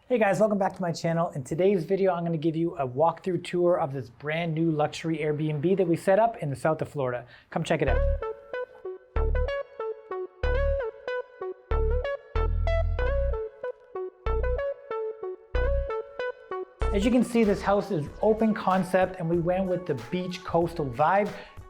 Hey guys, welcome back to my channel. In today's video, I'm going to give you a walkthrough tour of this brand new luxury Airbnb that we set up in the south of Florida. Come check it out. As you can see, this house is open concept and we went with the beach coastal vibe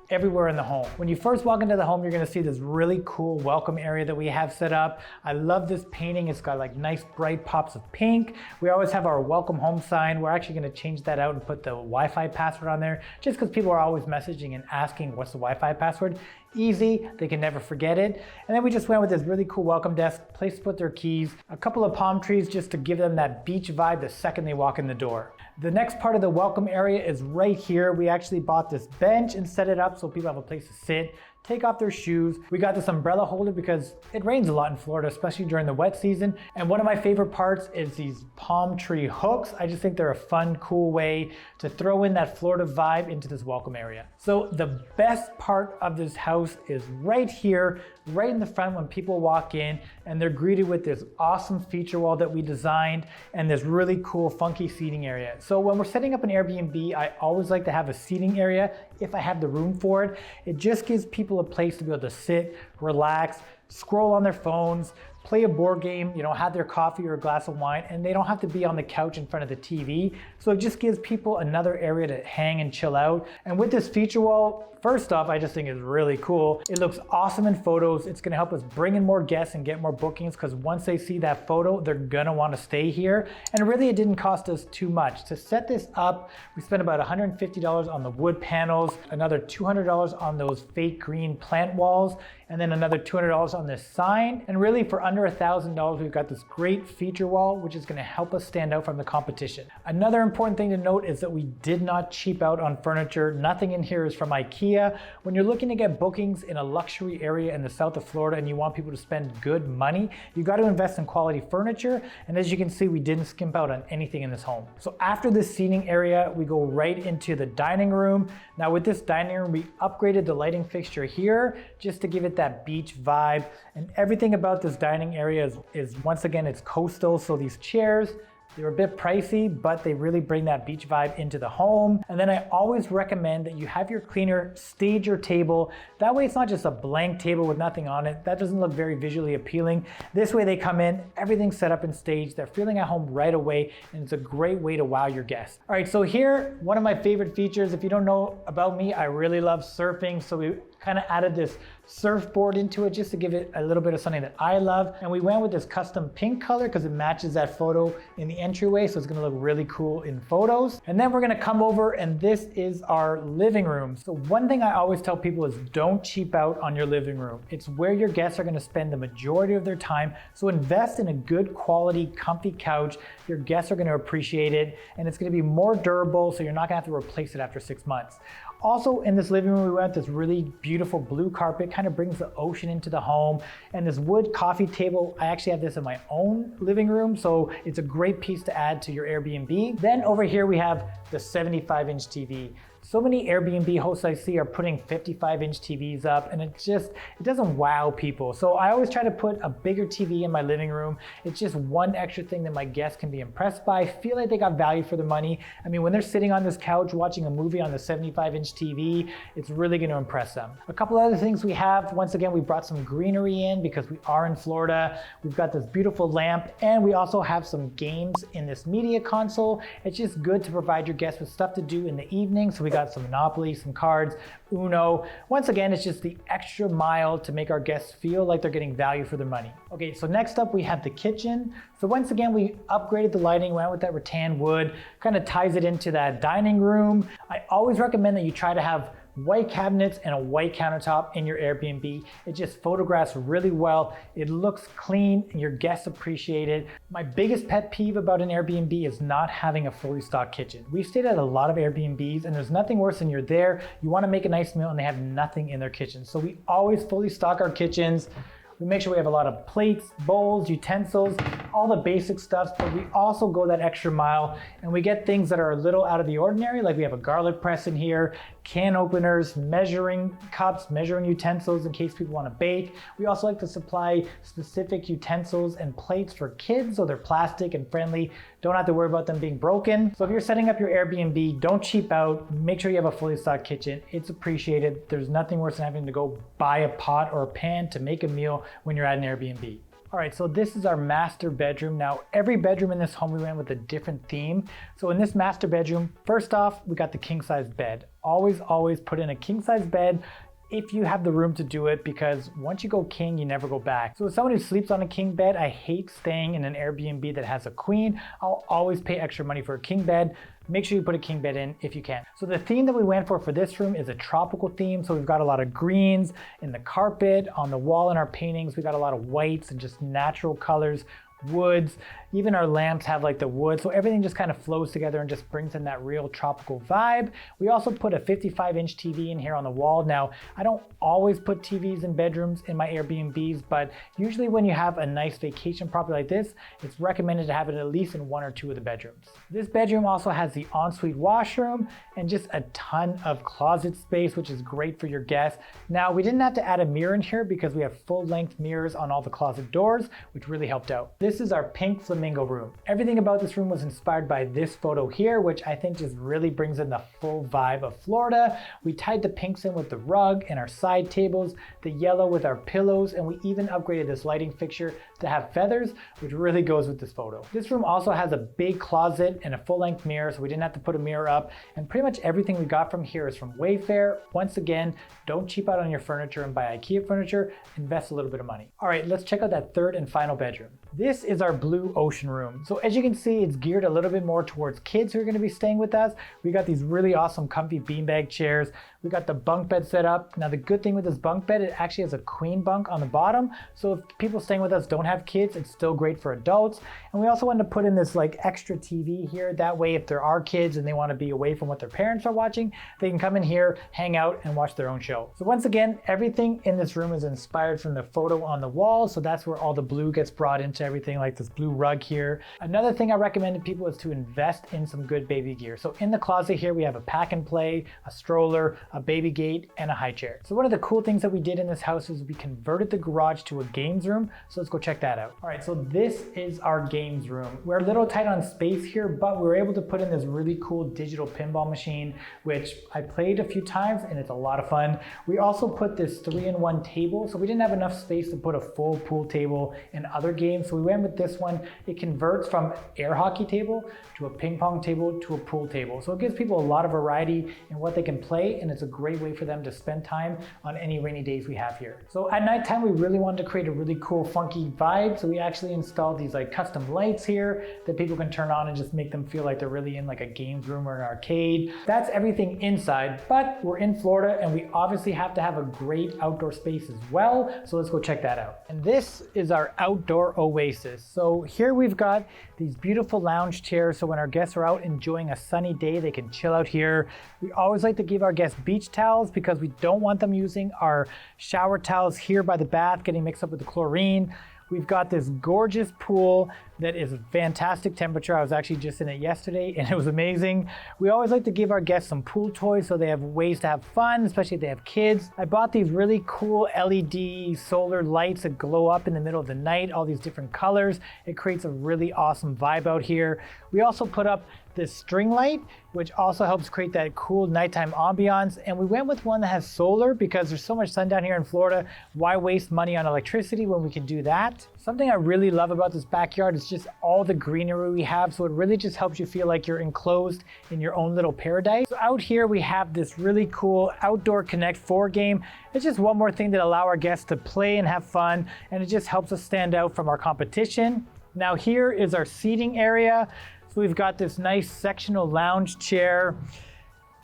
everywhere in the home. When you first walk into the home, you're gonna see this really cool welcome area that we have set up. I love this painting. It's got like nice bright pops of pink. We always have our welcome home sign. We're actually gonna change that out and put the Wi-Fi password on there just because people are always messaging and asking what's the Wi-Fi password. Easy, they can never forget it. And then we just went with this really cool welcome desk, place to put their keys, a couple of palm trees just to give them that beach vibe the second they walk in the door. The next part of the welcome area is right here. We actually bought this bench and set it up so people have a place to sit, take off their shoes. We got this umbrella holder because it rains a lot in Florida, especially during the wet season. And one of my favorite parts is these palm tree hooks. I just think they're a fun, cool way to throw in that Florida vibe into this welcome area. So the best part of this house is right here, right in the front when people walk in and they're greeted with this awesome feature wall that we designed and this really cool, funky seating area. So when we're setting up an Airbnb, I always like to have a seating area if I have the room for it. It just gives people a place to be able to sit, relax, scroll on their phones, play a board game, have their coffee or a glass of wine, and they don't have to be on the couch in front of the TV. So it just gives people another area to hang and chill out. And with this feature wall, first off, I just think it's really cool. It looks awesome in photos. It's gonna help us bring in more guests and get more bookings because once they see that photo, they're gonna wanna stay here. And really, it didn't cost us too much. To set this up, we spent about $150 on the wood panels, another $200 on those fake green plant walls, and then another $200 on this sign. And really, for under $1,000, we've got this great feature wall, which is gonna help us stand out from the competition. Another important thing to note is that we did not cheap out on furniture. Nothing in here is from IKEA. When you're looking to get bookings in a luxury area in the south of Florida and you want people to spend good money, you got to invest in quality furniture. And as you can see, we didn't skimp out on anything in this home. So after this seating area, we go right into the dining room. Now with this dining room, we upgraded the lighting fixture here just to give it that beach vibe. And everything about this dining area is once again, it's coastal. So these chairs, they're a bit pricey, but they really bring that beach vibe into the home. And then I always recommend that you have your cleaner stage your table. That way it's not just a blank table with nothing on it. That doesn't look very visually appealing. This way they come in, everything's set up and staged. They're feeling at home right away, and it's a great way to wow your guests. All right, so here, one of my favorite features. If you don't know about me, I really love surfing. So we kind of added this surfboard into it just to give it a little bit of something that I love. And we went with this custom pink color because it matches that photo in the entryway. So it's gonna look really cool in photos. And then we're gonna come over and this is our living room. So one thing I always tell people is don't cheap out on your living room. It's where your guests are gonna spend the majority of their time. So invest in a good quality, comfy couch. Your guests are gonna appreciate it and it's gonna be more durable so you're not gonna have to replace it after 6 months. Also in this living room, we went this really beautiful blue carpet, kind of brings the ocean into the home. And this wood coffee table, I actually have this in my own living room, so it's a great piece to add to your Airbnb. Then over here we have the 75-inch TV. So many Airbnb hosts I see are putting 55-inch TVs up and it doesn't wow people. So I always try to put a bigger TV in my living room. It's just one extra thing that my guests can be impressed by, feel like they got value for the money. I mean, when they're sitting on this couch watching a movie on the 75-inch TV, it's really gonna impress them. A couple other things we have, once again, we brought some greenery in because we are in Florida. We've got this beautiful lamp and we also have some games in this media console. It's just good to provide your guests with stuff to do in the evening. So we got some Monopoly, some cards, Uno. Once again, it's just the extra mile to make our guests feel like they're getting value for their money. Okay, so next up we have the kitchen. So once again, we upgraded the lighting, went with that rattan wood, kind of ties it into that dining room. I always recommend that you try to have white cabinets and a white countertop in your Airbnb. It just photographs really well. It looks clean and your guests appreciate it. My biggest pet peeve about an Airbnb is not having a fully stocked kitchen. We've stayed at a lot of Airbnbs and there's nothing worse than you're there, you wanna make a nice meal and they have nothing in their kitchen. So we always fully stock our kitchens. We make sure we have a lot of plates, bowls, utensils. all the basic stuff, but we also go that extra mile and we get things that are a little out of the ordinary. Like we have a garlic press in here, can openers, measuring cups, measuring utensils in case people want to bake. We also like to supply specific utensils and plates for kids so they're plastic and friendly. Don't have to worry about them being broken. So if you're setting up your Airbnb, don't cheap out. Make sure you have a fully stocked kitchen. It's appreciated. There's nothing worse than having to go buy a pot or a pan to make a meal when you're at an Airbnb. All right, so this is our master bedroom. Now, every bedroom in this home, we went with a different theme. So in this master bedroom, first off, we got the king size bed. Always put in a king size bed if you have the room to do it, because once you go king, you never go back. So as someone who sleeps on a king bed, I hate staying in an Airbnb that has a queen. I'll always pay extra money for a king bed. Make sure you put a king bed in if you can. So the theme that we went for this room is a tropical theme. So we've got a lot of greens in the carpet, on the wall in our paintings. We got a lot of whites and just natural colors, woods. Even our lamps have like the wood. So everything just kind of flows together and just brings in that real tropical vibe. We also put a 55-inch TV in here on the wall. Now, I don't always put TVs in bedrooms in my Airbnbs, but usually when you have a nice vacation property like this, it's recommended to have it at least in one or two of the bedrooms. This bedroom also has the ensuite washroom and just a ton of closet space, which is great for your guests. Now, we didn't have to add a mirror in here because we have full-length mirrors on all the closet doors, which really helped out. This is our pink flamingo room. Everything about this room was inspired by this photo here, which I think just really brings in the full vibe of Florida. We tied the pinks in with the rug and our side tables, the yellow with our pillows, and we even upgraded this lighting fixture to have feathers, which really goes with this photo. This room also has a big closet and a full-length mirror, so we didn't have to put a mirror up, and pretty much everything we got from here is from Wayfair. Once again, don't cheap out on your furniture and buy IKEA furniture, invest a little bit of money. All right, let's check out that third and final bedroom. This is our blue ocean room. So as you can see, it's geared a little bit more towards kids who are gonna be staying with us. We got these really awesome comfy beanbag chairs. We got the bunk bed set up. Now the good thing with this bunk bed, it actually has a queen bunk on the bottom. So if people staying with us don't have kids, it's still great for adults. And we also wanted to put in this like extra TV here. That way, if there are kids and they wanna be away from what their parents are watching, they can come in here, hang out, and watch their own show. So once again, everything in this room is inspired from the photo on the wall. So that's where all the blue gets brought into everything, like this blue rug here. Another thing I recommend to people is to invest in some good baby gear. So in the closet here, we have a pack and play, a stroller, a baby gate, and a high chair. So one of the cool things that we did in this house is we converted the garage to a games room. So let's go check that out. All right, so this is our games room. We're a little tight on space here, but we were able to put in this really cool digital pinball machine, which I played a few times and it's a lot of fun. We also put this 3-in-1 table. So we didn't have enough space to put a full pool table and other games. So we went with this one. It converts from air hockey table to a ping pong table to a pool table. So it gives people a lot of variety in what they can play, and it's a great way for them to spend time on any rainy days we have here. So at nighttime, we really wanted to create a really cool, funky vibe. So we actually installed these like custom lights here that people can turn on and just make them feel like they're really in like a games room or an arcade. That's everything inside, but we're in Florida and we obviously have to have a great outdoor space as well. So let's go check that out. And this is our outdoor Oasis. So here we've got these beautiful lounge chairs. So when our guests are out enjoying a sunny day, they can chill out here. We always like to give our guests beach towels because we don't want them using our shower towels here by the bath, getting mixed up with the chlorine. We've got this gorgeous pool that is a fantastic temperature. I was actually just in it yesterday and it was amazing. We always like to give our guests some pool toys so they have ways to have fun, especially if they have kids. I bought these really cool LED solar lights that glow up in the middle of the night, all these different colors. It creates a really awesome vibe out here. We also put up this string light, which also helps create that cool nighttime ambiance. And we went with one that has solar because there's so much sun down here in Florida. Why waste money on electricity when we can do that? Something I really love about this backyard is just all the greenery we have. So it really just helps you feel like you're enclosed in your own little paradise. So out here we have this really cool Outdoor Connect 4 game. It's just one more thing that allow our guests to play and have fun. And it just helps us stand out from our competition. Now here is our seating area. So we've got this nice sectional lounge chair.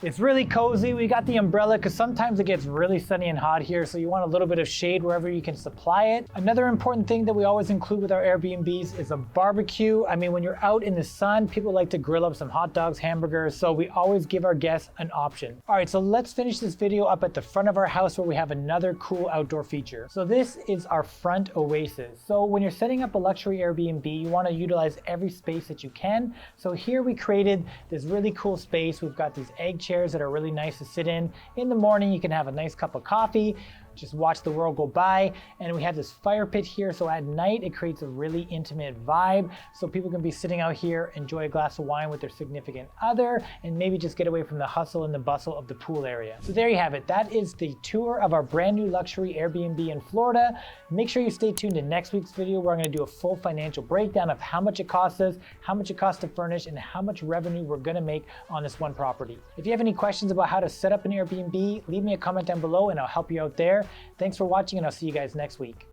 It's really cozy. We got the umbrella because sometimes it gets really sunny and hot here, so you want a little bit of shade wherever you can supply it. Another important thing that we always include with our Airbnbs is a barbecue. I mean, when you're out in the sun, people like to grill up some hot dogs, hamburgers, so we always give our guests an option. All right, so let's finish this video up at the front of our house where we have another cool outdoor feature. So this is our front Oasis. So when you're setting up a luxury Airbnb, you want to utilize every space that you can. So here we created this really cool space. We've got these egg chairs that are really nice to sit in. In the morning, you can have a nice cup of coffee, just watch the world go by. And we have this fire pit here, so at night it creates a really intimate vibe. So people can be sitting out here, enjoy a glass of wine with their significant other, and maybe just get away from the hustle and the bustle of the pool area. So there you have it. That is the tour of our brand new luxury Airbnb in Florida. Make sure you stay tuned to next week's video where I'm going to do a full financial breakdown of how much it costs us, how much it costs to furnish, and how much revenue we're going to make on this one property. If you have any questions about how to set up an Airbnb, leave me a comment down below and I'll help you out there. Thanks for watching, and I'll see you guys next week.